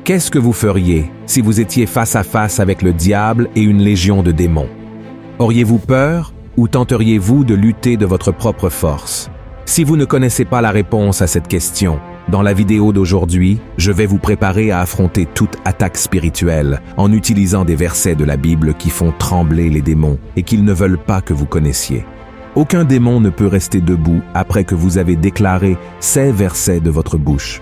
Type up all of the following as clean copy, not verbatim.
Qu'est-ce que vous feriez si vous étiez face à face avec le diable et une légion de démons? Auriez-vous peur ou tenteriez-vous de lutter de votre propre force? Si vous ne connaissez pas la réponse à cette question, dans la vidéo d'aujourd'hui, je vais vous préparer à affronter toute attaque spirituelle en utilisant des versets de la Bible qui font trembler les démons et qu'ils ne veulent pas que vous connaissiez. Aucun démon ne peut rester debout après que vous avez déclaré ces versets de votre bouche.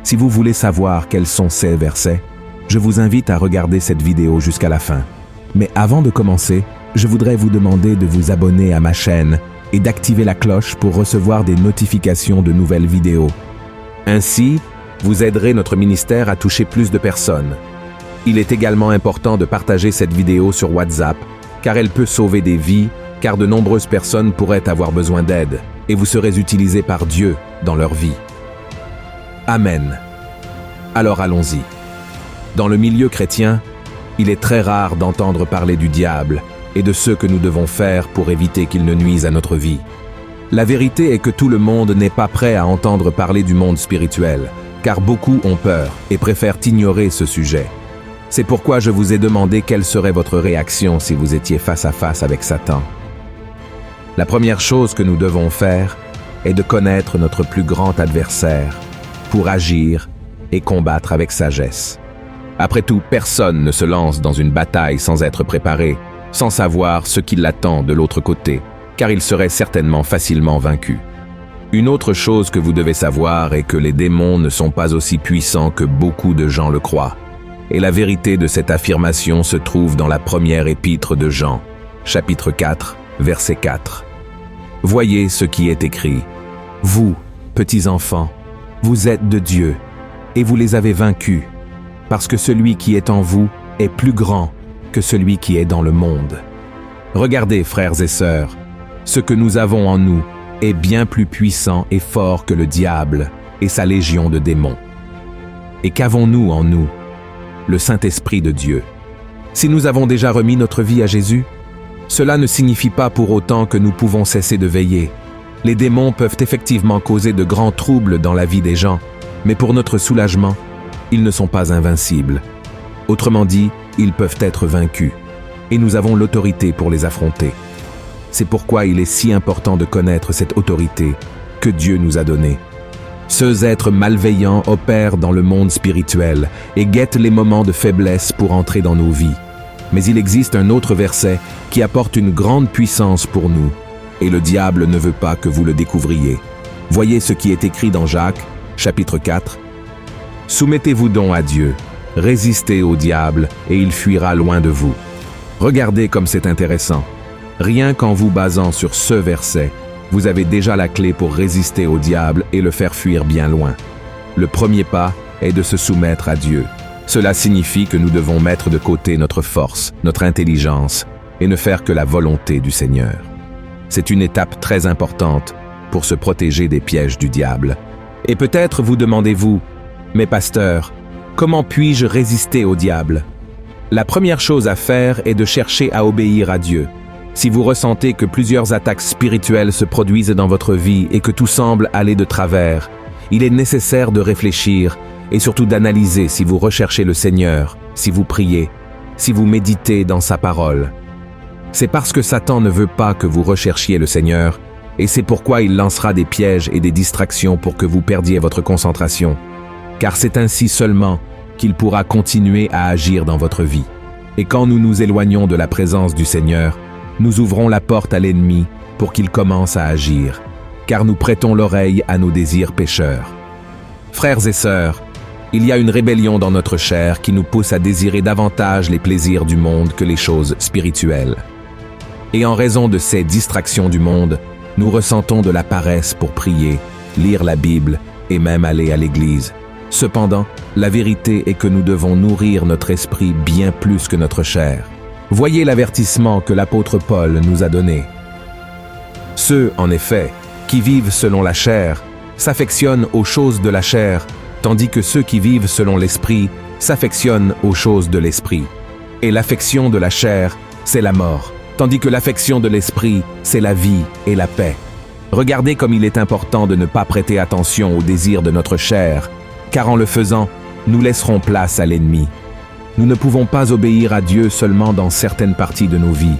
Si vous voulez savoir quels sont ces versets, je vous invite à regarder cette vidéo jusqu'à la fin. Mais avant de commencer, je voudrais vous demander de vous abonner à ma chaîne et d'activer la cloche pour recevoir des notifications de nouvelles vidéos. Ainsi, vous aiderez notre ministère à toucher plus de personnes. Il est également important de partager cette vidéo sur WhatsApp, car elle peut sauver des vies, car de nombreuses personnes pourraient avoir besoin d'aide, et vous serez utilisés par Dieu dans leur vie. Amen. Alors allons-y. Dans le milieu chrétien, il est très rare d'entendre parler du diable et de ce que nous devons faire pour éviter qu'il ne nuise à notre vie. La vérité est que tout le monde n'est pas prêt à entendre parler du monde spirituel, car beaucoup ont peur et préfèrent ignorer ce sujet. C'est pourquoi je vous ai demandé quelle serait votre réaction si vous étiez face à face avec Satan. La première chose que nous devons faire est de connaître notre plus grand adversaire pour agir et combattre avec sagesse. Après tout, personne ne se lance dans une bataille sans être préparé, sans savoir ce qui l'attend de l'autre côté, car il serait certainement facilement vaincu. Une autre chose que vous devez savoir est que les démons ne sont pas aussi puissants que beaucoup de gens le croient. Et la vérité de cette affirmation se trouve dans la première épître de Jean, chapitre 4, verset 4. Voyez ce qui est écrit. Vous, petits enfants, vous êtes de Dieu, et vous les avez vaincus, parce que celui qui est en vous est plus grand que celui qui est dans le monde. Regardez, frères et sœurs, ce que nous avons en nous est bien plus puissant et fort que le diable et sa légion de démons. Et qu'avons-nous en nous? Le Saint-Esprit de Dieu. Si nous avons déjà remis notre vie à Jésus, cela ne signifie pas pour autant que nous pouvons cesser de veiller. Les démons peuvent effectivement causer de grands troubles dans la vie des gens, mais pour notre soulagement, ils ne sont pas invincibles. Autrement dit, ils peuvent être vaincus, et nous avons l'autorité pour les affronter. C'est pourquoi il est si important de connaître cette autorité que Dieu nous a donnée. Ces êtres malveillants opèrent dans le monde spirituel et guettent les moments de faiblesse pour entrer dans nos vies. Mais il existe un autre verset qui apporte une grande puissance pour nous, et le diable ne veut pas que vous le découvriez. Voyez ce qui est écrit dans Jacques, chapitre 4. « Soumettez-vous donc à Dieu, résistez au diable, et il fuira loin de vous. » Regardez comme c'est intéressant. Rien qu'en vous basant sur ce verset, vous avez déjà la clé pour résister au diable et le faire fuir bien loin. Le premier pas est de se soumettre à Dieu. Cela signifie que nous devons mettre de côté notre force, notre intelligence, et ne faire que la volonté du Seigneur. C'est une étape très importante pour se protéger des pièges du diable. Et peut-être vous demandez-vous, « Mais pasteur, comment puis-je résister au diable ?» La première chose à faire est de chercher à obéir à Dieu. Si vous ressentez que plusieurs attaques spirituelles se produisent dans votre vie et que tout semble aller de travers, il est nécessaire de réfléchir et surtout d'analyser si vous recherchez le Seigneur, si vous priez, si vous méditez dans sa parole. C'est parce que Satan ne veut pas que vous recherchiez le Seigneur, et c'est pourquoi il lancera des pièges et des distractions pour que vous perdiez votre concentration. Car c'est ainsi seulement qu'il pourra continuer à agir dans votre vie. Et quand nous nous éloignons de la présence du Seigneur, nous ouvrons la porte à l'ennemi pour qu'il commence à agir, car nous prêtons l'oreille à nos désirs pécheurs. Frères et sœurs, il y a une rébellion dans notre chair qui nous pousse à désirer davantage les plaisirs du monde que les choses spirituelles. Et en raison de ces distractions du monde, nous ressentons de la paresse pour prier, lire la Bible et même aller à l'église. Cependant, la vérité est que nous devons nourrir notre esprit bien plus que notre chair. Voyez l'avertissement que l'apôtre Paul nous a donné. Ceux, en effet, qui vivent selon la chair, s'affectionnent aux choses de la chair, tandis que ceux qui vivent selon l'esprit s'affectionnent aux choses de l'esprit. Et l'affection de la chair, c'est la mort, tandis que l'affection de l'esprit, c'est la vie et la paix. Regardez comme il est important de ne pas prêter attention aux désirs de notre chair, car en le faisant, nous laisserons place à l'ennemi. Nous ne pouvons pas obéir à Dieu seulement dans certaines parties de nos vies.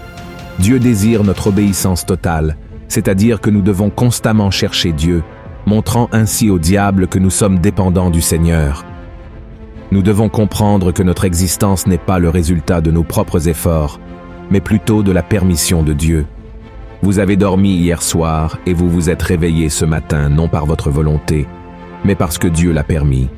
Dieu désire notre obéissance totale, c'est-à-dire que nous devons constamment chercher Dieu, montrant ainsi au diable que nous sommes dépendants du Seigneur. Nous devons comprendre que notre existence n'est pas le résultat de nos propres efforts, mais plutôt de la permission de Dieu. Vous avez dormi hier soir et vous vous êtes réveillé ce matin non par votre volonté, mais parce que Dieu l'a permis.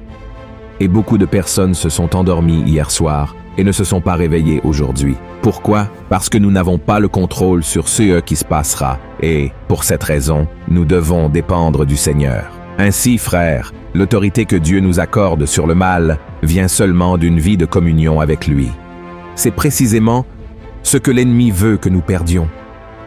Et beaucoup de personnes se sont endormies hier soir et ne se sont pas réveillées aujourd'hui. Pourquoi? Parce que nous n'avons pas le contrôle sur ce qui se passera. Et, pour cette raison, nous devons dépendre du Seigneur. Ainsi, frères, l'autorité que Dieu nous accorde sur le mal vient seulement d'une vie de communion avec lui. C'est précisément ce que l'ennemi veut que nous perdions.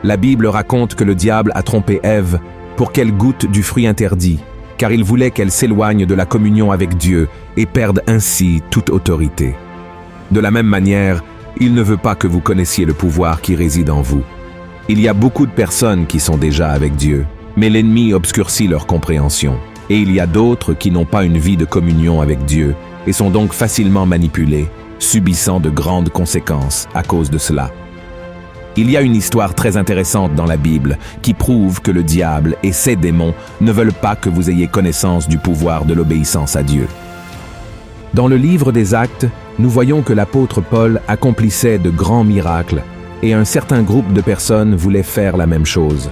La Bible raconte que le diable a trompé Ève pour qu'elle goûte du fruit interdit, car il voulait qu'elle s'éloigne de la communion avec Dieu et perde ainsi toute autorité. De la même manière, il ne veut pas que vous connaissiez le pouvoir qui réside en vous. Il y a beaucoup de personnes qui sont déjà avec Dieu, mais l'ennemi obscurcit leur compréhension. Et il y a d'autres qui n'ont pas une vie de communion avec Dieu et sont donc facilement manipulés, subissant de grandes conséquences à cause de cela. Il y a une histoire très intéressante dans la Bible qui prouve que le diable et ses démons ne veulent pas que vous ayez connaissance du pouvoir de l'obéissance à Dieu. Dans le livre des Actes, nous voyons que l'apôtre Paul accomplissait de grands miracles et un certain groupe de personnes voulait faire la même chose.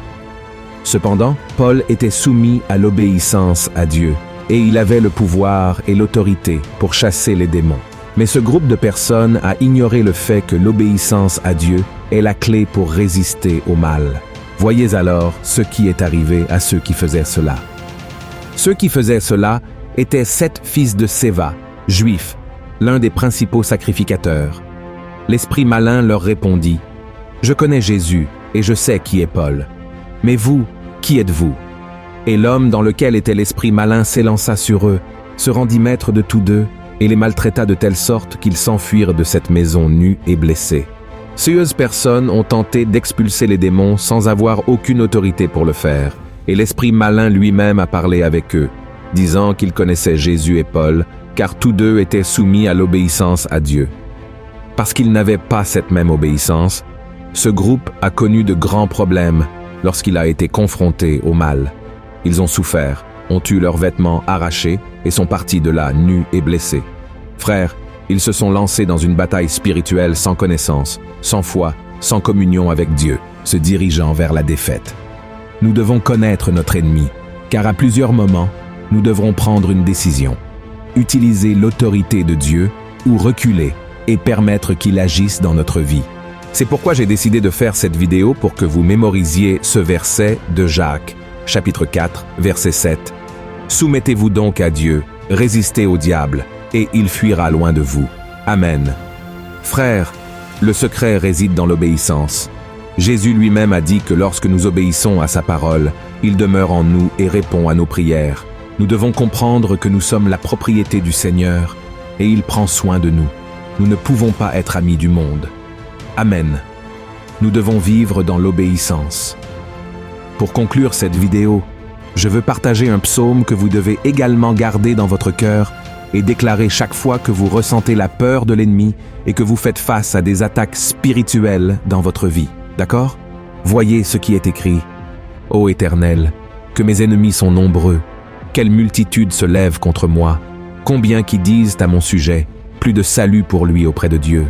Cependant, Paul était soumis à l'obéissance à Dieu et il avait le pouvoir et l'autorité pour chasser les démons. Mais ce groupe de personnes a ignoré le fait que l'obéissance à Dieu est la clé pour résister au mal. Voyez alors ce qui est arrivé à ceux qui faisaient cela. Ceux qui faisaient cela étaient 7 fils de Séva, juifs, l'un des principaux sacrificateurs. L'esprit malin leur répondit: « Je connais Jésus et je sais qui est Paul. Mais vous, qui êtes-vous » Et l'homme dans lequel était l'esprit malin s'élança sur eux, se rendit maître de tous deux et les maltraita de telle sorte qu'ils s'enfuirent de cette maison nus et blessés. Ces personnes ont tenté d'expulser les démons sans avoir aucune autorité pour le faire, et l'esprit malin lui-même a parlé avec eux, disant qu'il connaissait Jésus et Paul, car tous deux étaient soumis à l'obéissance à Dieu. Parce qu'ils n'avaient pas cette même obéissance, ce groupe a connu de grands problèmes lorsqu'il a été confronté au mal. Ils ont souffert, ont eu leurs vêtements arrachés et sont partis de là nus et blessés. Frères, ils se sont lancés dans une bataille spirituelle sans connaissance, sans foi, sans communion avec Dieu, se dirigeant vers la défaite. Nous devons connaître notre ennemi, car à plusieurs moments, nous devrons prendre une décision. Utiliser l'autorité de Dieu ou reculer et permettre qu'il agisse dans notre vie. C'est pourquoi j'ai décidé de faire cette vidéo pour que vous mémorisiez ce verset de Jacques, chapitre 4, verset 7. « Soumettez-vous donc à Dieu, résistez au diable, et il fuira loin de vous. Amen. » Frères, le secret réside dans l'obéissance. Jésus lui-même a dit que lorsque nous obéissons à sa parole, il demeure en nous et répond à nos prières. Nous devons comprendre que nous sommes la propriété du Seigneur et il prend soin de nous. Nous ne pouvons pas être amis du monde. Amen. Nous devons vivre dans l'obéissance. Pour conclure cette vidéo, je veux partager un psaume que vous devez également garder dans votre cœur et déclarer chaque fois que vous ressentez la peur de l'ennemi et que vous faites face à des attaques spirituelles dans votre vie. D'accord? Voyez ce qui est écrit. « Ô Éternel, que mes ennemis sont nombreux. Quelle multitude se lève contre moi. Combien qui disent à mon sujet, plus de salut pour lui auprès de Dieu.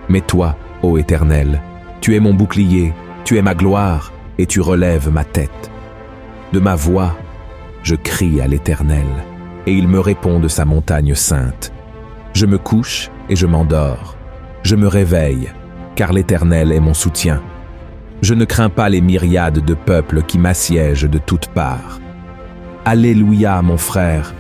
Mais toi, ô Éternel, tu es mon bouclier, tu es ma gloire, et tu relèves ma tête. De ma voix, je crie à l'Éternel, et il me répond de sa montagne sainte. Je me couche et je m'endors. Je me réveille, car l'Éternel est mon soutien. Je ne crains pas les myriades de peuples qui m'assiègent de toutes parts. Alléluia, mon frère,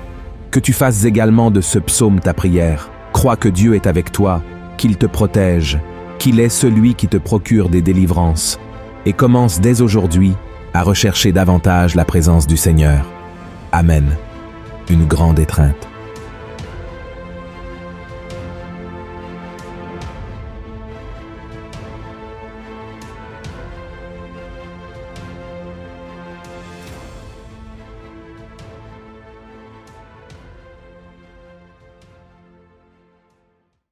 que tu fasses également de ce psaume ta prière. Crois que Dieu est avec toi, qu'il te protège, qu'il est celui qui te procure des délivrances, et commence dès aujourd'hui à rechercher davantage la présence du Seigneur. Amen. Une grande étreinte.